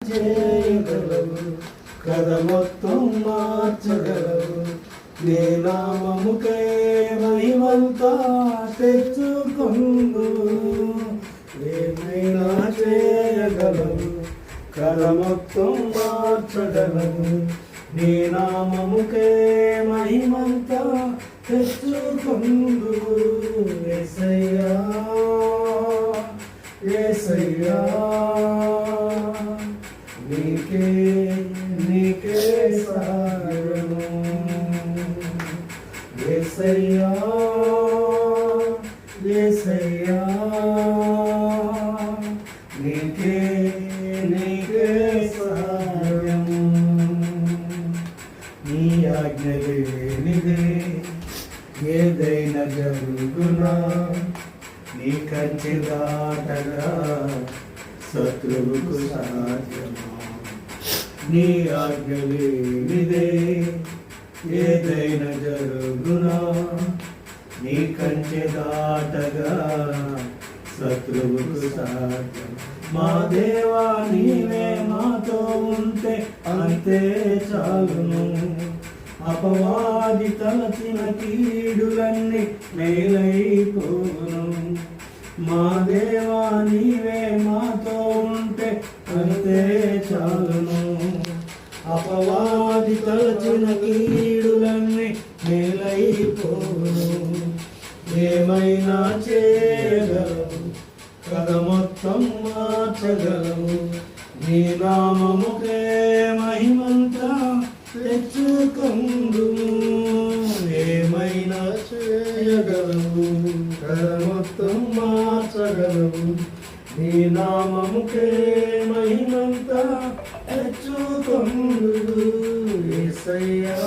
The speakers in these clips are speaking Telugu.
చేయగలవు, కథ మొత్తం మార్చగలవు. నీ నామముకే మహిమంతా తెచ్చుకొందు. ఏమైనా చేయగలవు, కథ మొత్తం మార్చగలవు. నీ నామముకే మహిమంతా తెచ్చుకొందు. యేసయ్యా యేసయ్యా నీకే నీకే సాగను. యేసయ్యా యేసయ్యా నీకే నీకే సాగను. నీ ఆజ్ఞ లేనిదే ఏదైనా జరుగునా, నీ కంచె దాటగా శత్రువుకు సాధ్యమా. నీ ఆజ్ఞ లేనిదే ఏదైనా జరుగునా, నీ కంచె దాటగా శత్రువుకు సాధ్యం. మా దేవా నీవే మాతో ఉంటే అంతే చాలును. అపవాది తలచిన కీడులన్నీ మేలైపోను. మా దేవా నీవే మాతో ఉంటే అంతే చాలును. అపవాది తలచిన కీడులన్నీ మేలైపోను. ఏమైనా చేయగలవు, కథ మొత్తం మార్చగలవు. నీ నామముకే మహిమంతా తెచ్చుకొందు. ఏమైనా చేయగలవు, కథ మొత్తం మార్చగలవు. నీ నామముకే మహిమంతా తెచ్చుకొందు. యేసయ్యా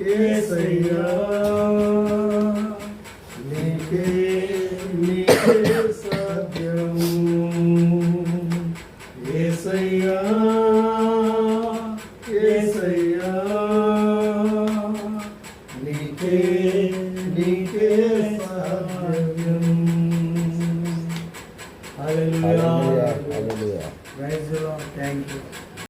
యేసయ్యా నీకే నీకే సాధ్యము. యేసయ్యా యేసయ్యా నీకే నీకే సాధ్యము.